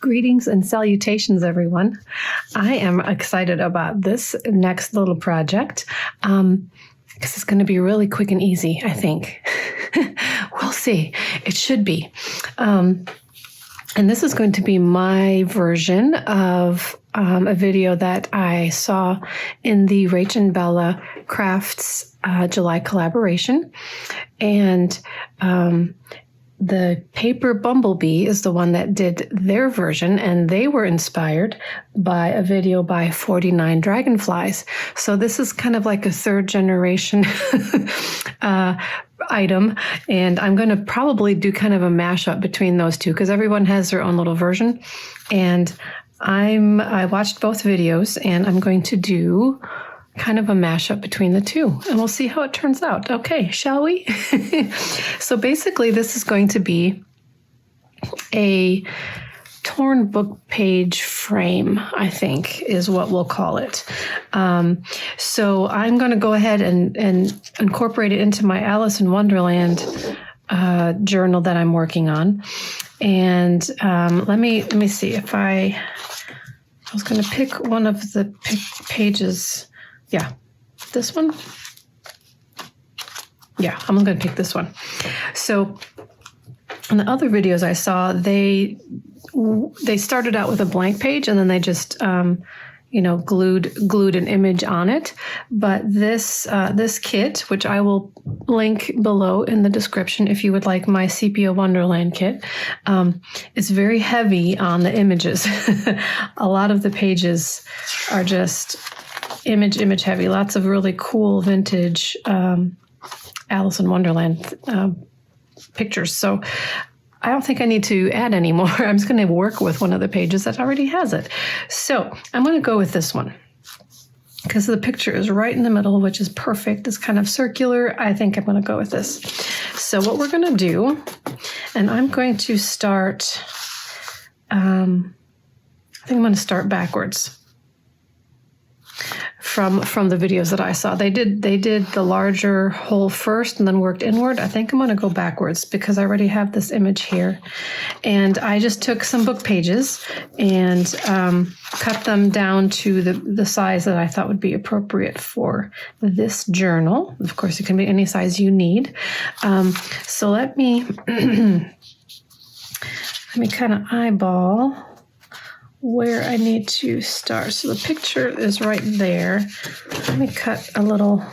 Greetings and salutations, everyone. I am excited about this next little project because it's going to be really quick and easy, I think. We'll see. It should be. And this is going to be my version of a video that I saw in the Rach and Bella Crafts July collaboration. And the Paper Bumblebee is the one that did their version, and they were inspired by a video by 49 Dragonflies. So this is kind of like a third generation item, and I'm going to probably do kind of a mashup between those two because everyone has their own little version. And I watched both videos, and I'm going to do kind of a mashup between the two, and we'll see how it turns out. Okay, shall we? So basically, this is going to be a torn book page frame, I think, is what we'll call it. So I'm going to go ahead and incorporate it into my Alice in Wonderland journal that I'm working on. And let me see if I was going to pick one of the pages. Yeah, this one. Yeah, I'm going to pick this one. So in the other videos I saw, they started out with a blank page and then they just glued an image on it. But this kit, which I will link below in the description if you would like my Sepia Wonderland kit, is very heavy on the images. A lot of the pages are just image heavy. Lots of really cool vintage Alice in Wonderland pictures. So I don't think I need to add any more. I'm just going to work with one of the pages that already has it. So I'm going to go with this one because the picture is right in the middle, which is perfect. It's kind of circular. I think I'm going to go with this. So what we're going to do, and I'm going to start, I think I'm going to start backwards. From the videos that I saw. They did the larger hole first and then worked inward. I think I'm going to go backwards because I already have this image here. And I just took some book pages and cut them down to the size that I thought would be appropriate for this journal. Of course, it can be any size you need. So let me kind of eyeball where I need to start. So the picture is right there. Let me cut a little,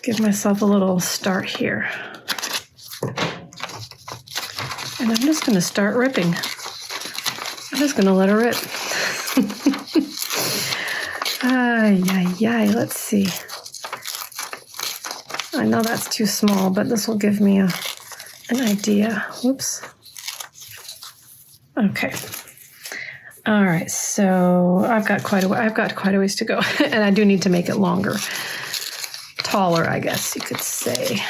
give myself a little start here. And I'm just going to start ripping. I'm just going to let her rip. Let's see. I know that's too small, but this will give me an idea. Whoops. Okay. All right. So I've got quite a ways to go, and I do need to make it longer, taller, I guess you could say.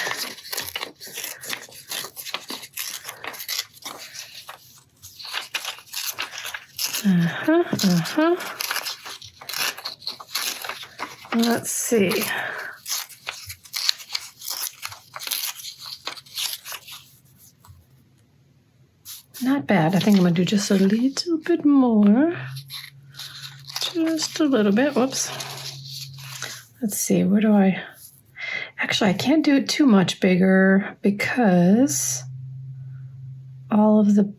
Let's see. Not bad. I think I'm going to do just a little bit more. Just a little bit. Whoops. Let's see. Where do I... Actually, I can't do it too much bigger because all of the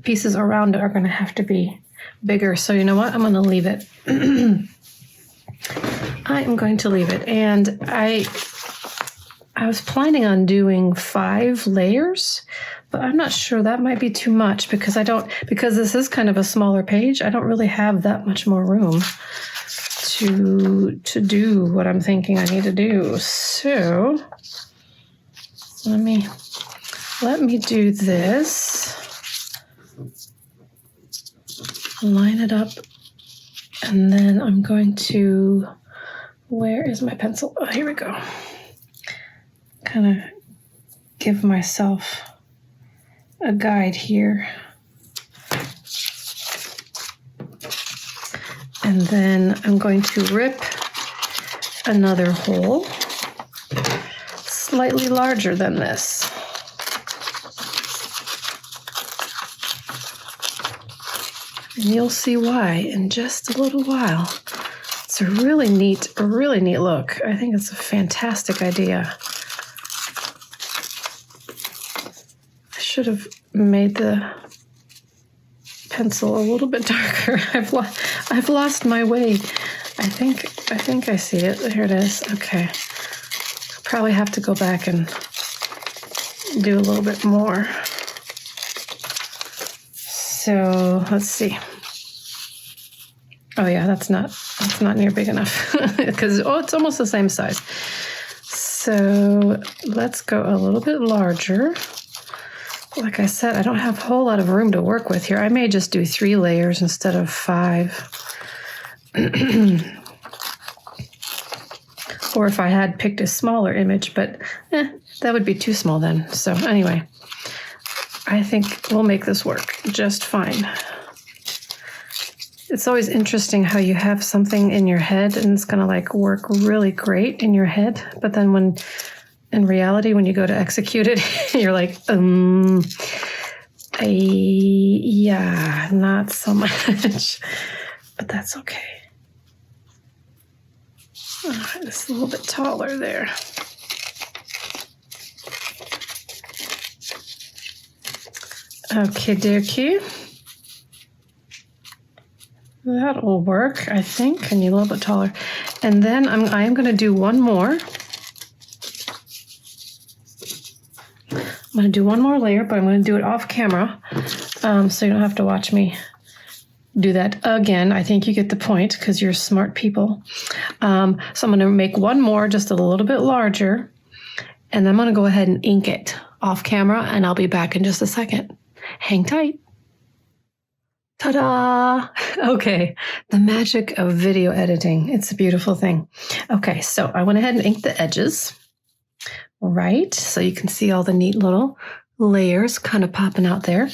pieces around it are going to have to be bigger. So you know what? I'm going to leave it. I am going to leave it. And I was planning on doing 5 layers, but I'm not sure that might be too much because this is kind of a smaller page. I don't really have that much more room to do what I'm thinking I need to do. So let me do this. Line it up, and then I'm going to, where is my pencil? Oh, here we go. Kind of give myself a guide here. And then I'm going to rip another hole slightly larger than this. And you'll see why in just a little while. It's a really neat look. I think it's a fantastic idea. I should have made the pencil a little bit darker. I've lost my way. I think I see it. Here it is. Okay. I'll probably have to go back and do a little bit more. So let's see. Oh yeah, that's not near big enough because it's almost the same size. So let's go a little bit larger. Like I said, I don't have a whole lot of room to work with here. I may just do 3 layers instead of 5. Or if I had picked a smaller image, but that would be too small then. So anyway, I think we'll make this work just fine. It's always interesting how you have something in your head and it's going to like work really great in your head. But then when in reality, when you go to execute it, you're like, yeah, not so much, but that's okay. All right, this is a little bit taller there. Okay, dokie. That will work, I think. I need a little bit taller. And then I am going to do one more. I'm going to do one more layer, but I'm going to do it off camera, so you don't have to watch me do that again. I think you get the point because you're smart people. So I'm going to make one more just a little bit larger, and I'm going to go ahead and ink it off camera, and I'll be back in just a second. Hang tight. Ta-da! Okay, the magic of video editing. It's a beautiful thing. Okay, so I went ahead and inked the edges, right? So you can see all the neat little layers kind of popping out there.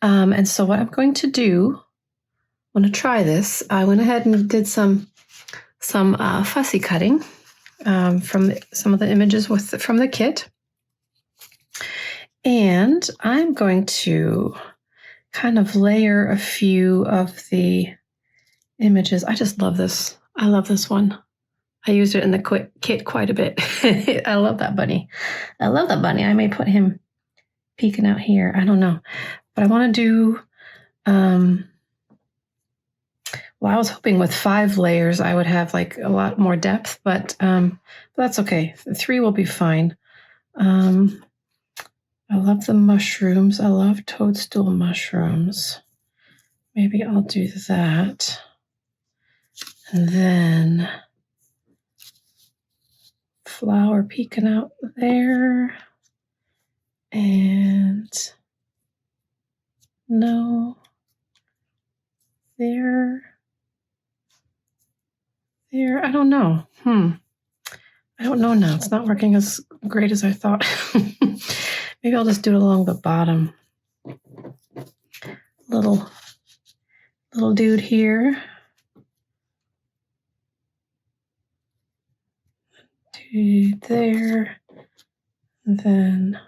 And so what I'm going to do, I'm going to try this. I went ahead and did some fussy cutting from some of the images from the kit. And I'm going to kind of layer a few of the images. I just love this. I love this one. I used it in the kit quite a bit. I love that bunny. I love that bunny. I may put him peeking out here. I don't know. But I want to do, well, I was hoping with 5 layers I would have like a lot more depth, but that's okay. 3 will be fine. I love the mushrooms. I love toadstool mushrooms. Maybe I'll do that. And then flower peeking out there. And no, there. I don't know. I don't know now. It's not working as great as I thought. Maybe I'll just do it along the bottom. Little dude here. Dude there. And then,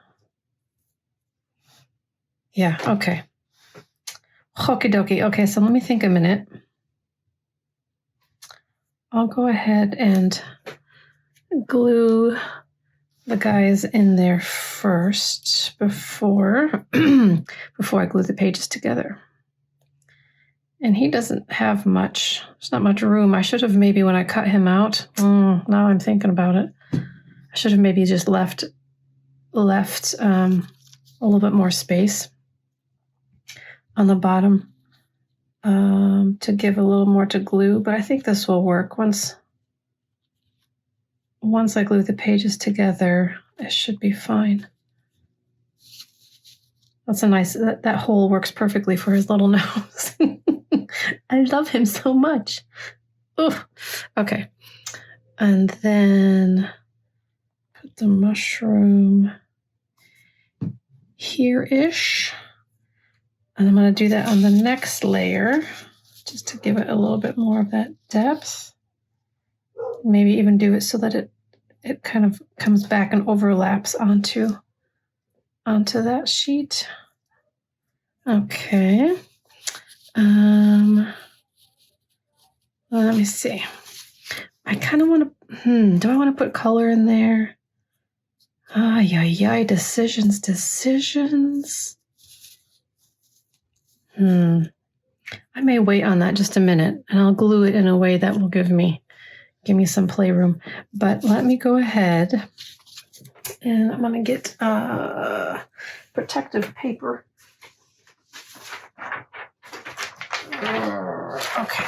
yeah, okay. Okie dokie. Okay, so let me think a minute. I'll go ahead and glue the guys in there first before I glue the pages together. And he doesn't have much. There's not much room. I should have maybe when I cut him out. Now I'm thinking about it. I should have maybe just left a little bit more space on the bottom to give a little more to glue. But I think this will work once I glue the pages together. It should be fine. That's a nice, that hole works perfectly for his little nose. I love him so much. Oh, okay. And then put the mushroom here-ish. And I'm going to do that on the next layer, just to give it a little bit more of that depth. Maybe even do it so that it kind of comes back and overlaps onto that sheet. Okay. Let me see. I kind of want to, do I want to put color in there? Decisions. I may wait on that just a minute, and I'll glue it in a way that will give me some playroom. But let me go ahead, and I'm going to get protective paper. Okay.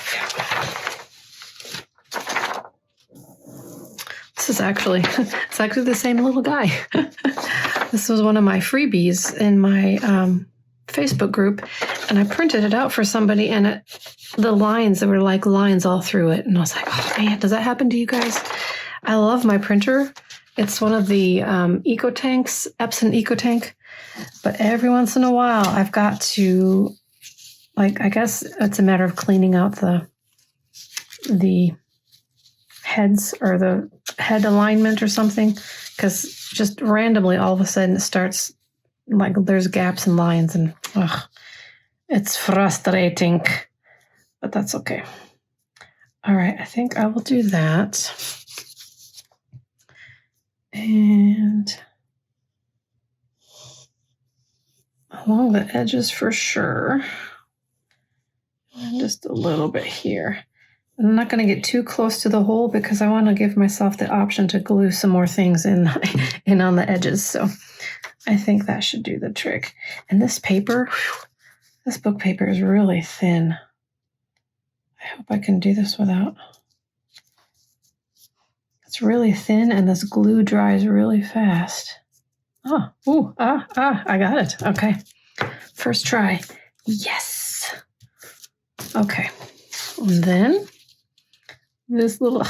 This is actually, it's actually the same little guy. This was one of my freebies in my Facebook group, and I printed it out for somebody, and the lines, there were like lines all through it, and I was like, oh man, does that happen to you guys? I love my printer. It's one of the EcoTanks, Epson EcoTank, but every once in a while I've got to, like, I guess it's a matter of cleaning out the heads or the head alignment or something, because just randomly all of a sudden it starts, like, there's gaps and lines, and it's frustrating, but that's okay. All right, I think I will do that. And along the edges for sure. And just a little bit here. I'm not going to get too close to the hole because I want to give myself the option to glue some more things in on the edges. So I think that should do the trick. And this paper, this book paper is really thin. I hope I can do this without. It's really thin, and this glue dries really fast. I got it. Okay. First try. Yes. Okay. And then this little,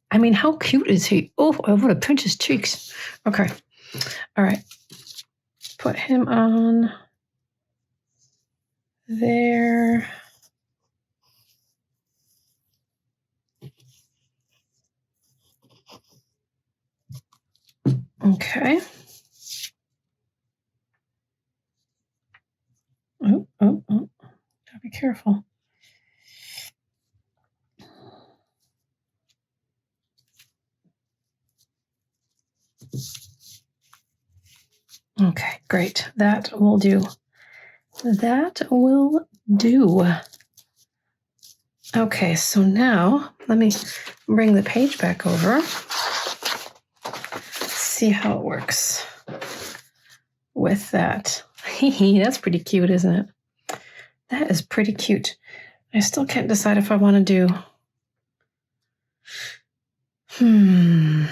I mean, how cute is he? Oh, I want to pinch his cheeks. Okay. All right. Put him on there. Okay. Oh. Gotta be careful. Okay, great. That will do. That will do. Okay, so now let me bring the page back over. See how it works with that. That's pretty cute, isn't it? That is pretty cute. I still can't decide if I want to do kind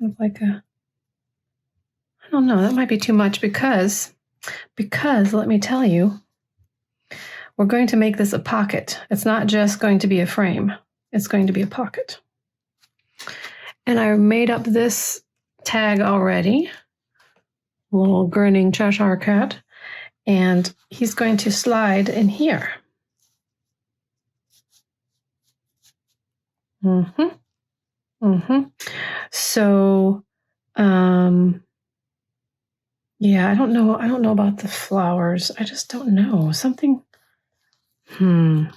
of like a, I don't know, that might be too much because let me tell you, we're going to make this a pocket. It's not just going to be a frame. It's going to be a pocket. And I made up this tag already, little grinning Cheshire cat, and he's going to slide in here. So, yeah, I don't know about the flowers. I just don't know. Something. I'm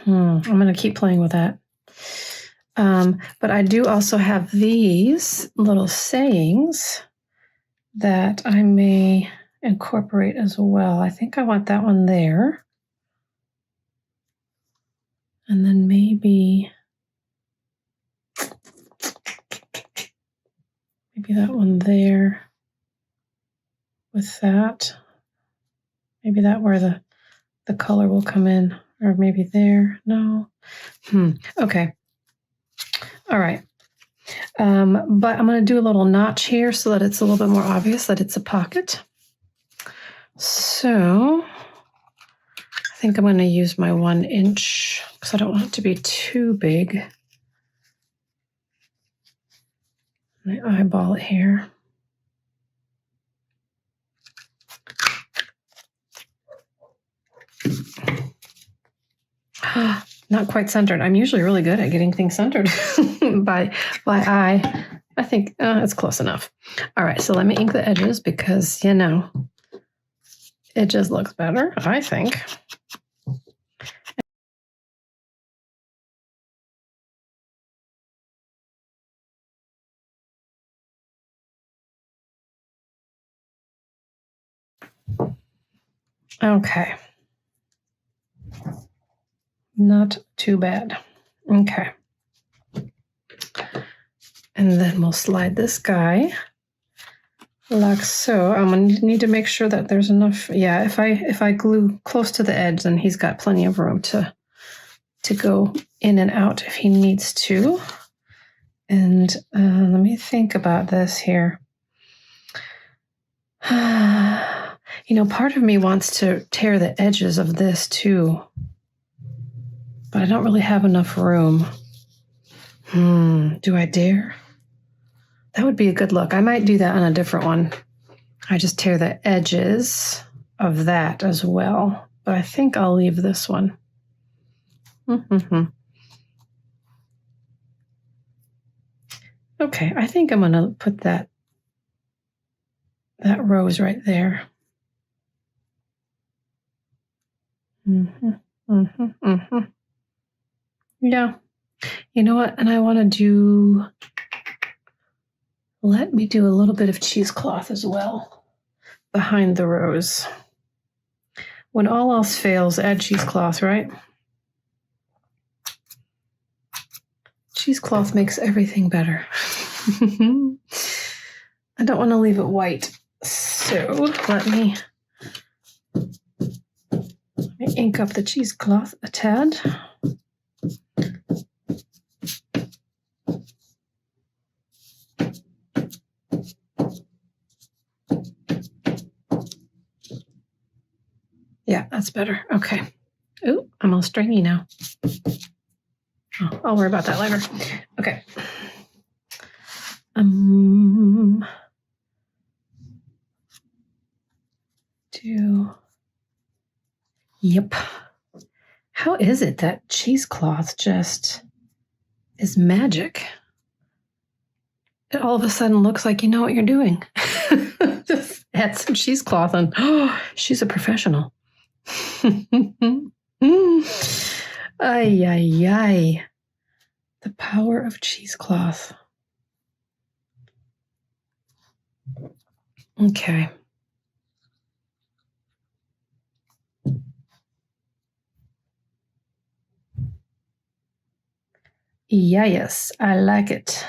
going to keep playing with that. But I do also have these little sayings that I may incorporate as well. I think I want that one there. And then maybe that one there with that. Maybe that where the color will come in, or maybe there. No. Okay. All right. But I'm going to do a little notch here so that it's a little bit more obvious that it's a pocket. So I think I'm going to use my 1 inch because I don't want it to be too big. I eyeball it here. Not quite centered. I'm usually really good at getting things centered by eye. I think it's close enough. All right, so let me ink the edges because, you know, it just looks better, I think. Okay. Not too bad. Okay. And then we'll slide this guy like so. I'm gonna need to make sure that there's enough. Yeah, if I glue close to the edge, then he's got plenty of room to go in and out if he needs to. And let me think about this here. You know, part of me wants to tear the edges of this too, but I don't really have enough room. Do I dare? That would be a good look. I might do that on a different one. I just tear the edges of that as well, but I think I'll leave this one. Okay, I think I'm going to put that rose right there. Yeah. You know what? And I want to do, let me do a little bit of cheesecloth as well behind the rose. When all else fails, add cheesecloth, right? Cheesecloth makes everything better. I don't want to leave it white, so let me ink up the cheesecloth a tad. Yeah, that's better. Okay. Ooh, I'm all stringy now. Oh, I'll worry about that later. Okay. Yep. How is it that cheesecloth just is magic? It all of a sudden looks like you know what you're doing. Just add some cheesecloth and she's a professional. Ay, ay, ay. The power of cheesecloth. Okay. Yes, I like it.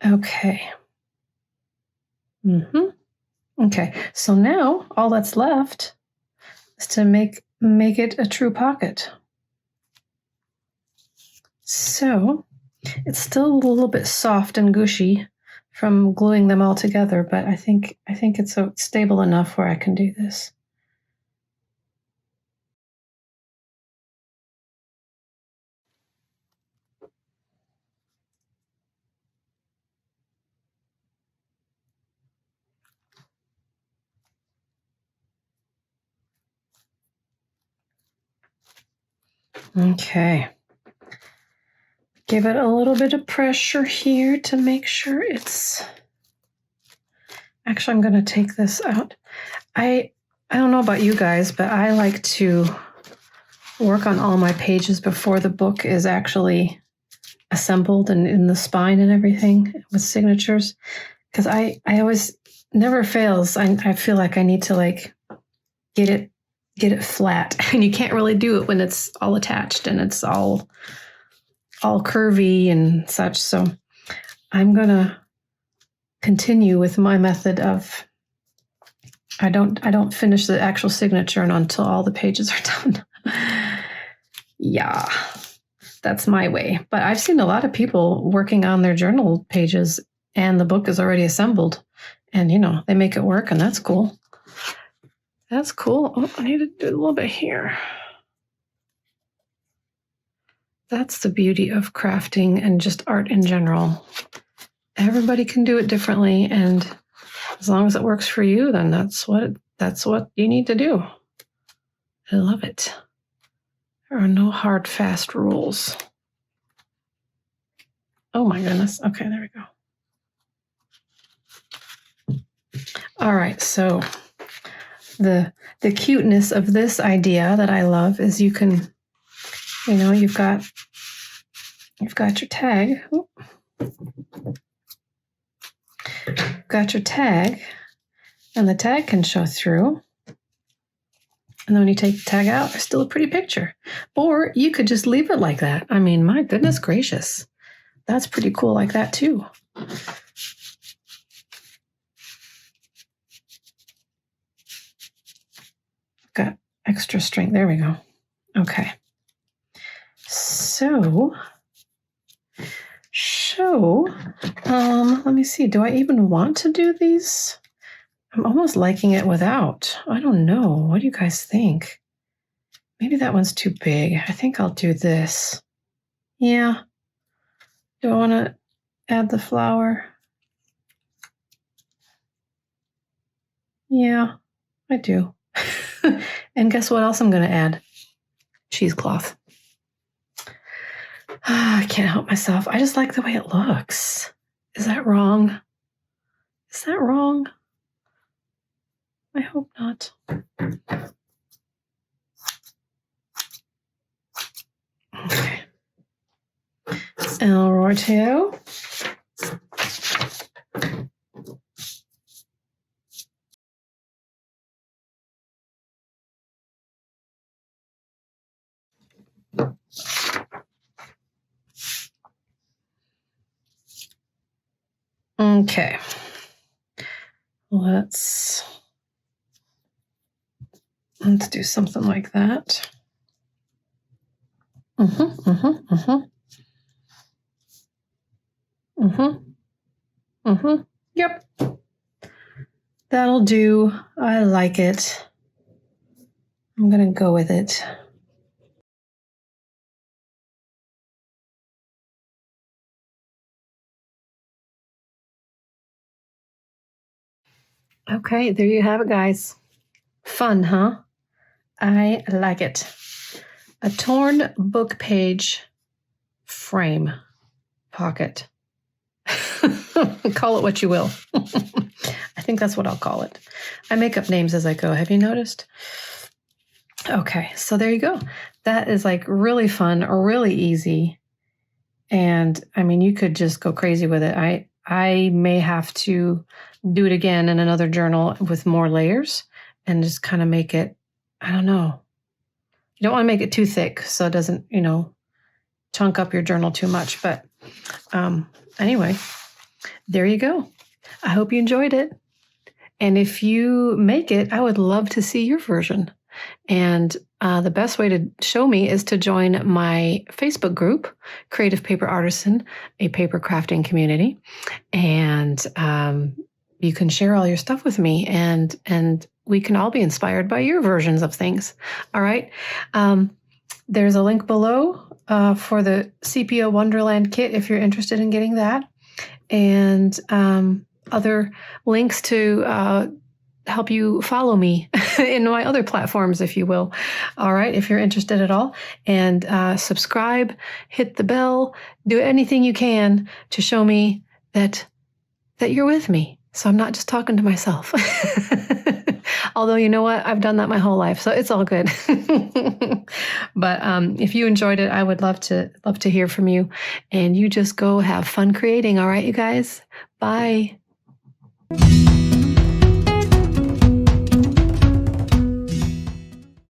Okay. Okay, so now all that's left is to make it a true pocket. So it's still a little bit soft and gushy from gluing them all together, but I think it's stable enough where I can do this. Okay. Give it a little bit of pressure here to make sure it's... Actually, I'm going to take this out. I don't know about you guys, but I like to work on all my pages before the book is actually assembled and in the spine and everything with signatures, because I always, never fails. I feel like I need to like get it flat, and you can't really do it when it's all attached and it's all curvy and such. So I'm gonna continue with my method of I don't finish the actual signature until all the pages are done. Yeah, that's my way. But I've seen a lot of people working on their journal pages and the book is already assembled, and they make it work, and that's cool. That's cool. Oh, I need to do a little bit here. That's the beauty of crafting and just art in general. Everybody can do it differently, and as long as it works for you, then that's what you need to do. I love it. There are no hard, fast rules. Oh my goodness. Okay, there we go. All right, so the cuteness of this idea that I love is you can, you've got your tag. Got your tag, and the tag can show through. And then when you take the tag out, there's still a pretty picture. Or you could just leave it like that. I mean, my goodness gracious. That's pretty cool like that too. Got extra string. There we go. Okay. So, let me see. Do I even want to do these? I'm almost liking it without. I don't know. What do you guys think? Maybe that one's too big. I think I'll do this. Yeah. Do I want to add the flower? Yeah, I do. And guess what else I'm going to add? Cheesecloth. I can't help myself. I just like the way it looks. Is that wrong? Is that wrong? I hope not. Okay. El Royteo. Okay. Let's do something like that. Yep. That'll do. I like it. I'm going to go with it. Okay, there you have it, guys. Fun, huh? I like it. A torn book page frame pocket. Call it what you will. I think that's what I'll call it. I make up names as I go. Have you noticed? Okay, so there you go. That is like really fun or really easy. And I mean, you could just go crazy with it. I may have to do it again in another journal with more layers and just kind of make it, I don't know. You don't want to make it too thick so it doesn't, chunk up your journal too much. But anyway, there you go. I hope you enjoyed it. And if you make it, I would love to see your version. And the best way to show me is to join my Facebook group, Creative Paper Artisan, a paper crafting community. And you can share all your stuff with me, and we can all be inspired by your versions of things. All right. There's a link below for the CPO Wonderland kit if you're interested in getting that. And other links to help you follow me in my other platforms, if you will. All right, if you're interested at all. And subscribe, hit the bell, do anything you can to show me that you're with me. So I'm not just talking to myself. Although, you know what? I've done that my whole life, so it's all good. But if you enjoyed it, I would love to hear from you. And you just go have fun creating. All right, you guys? Bye.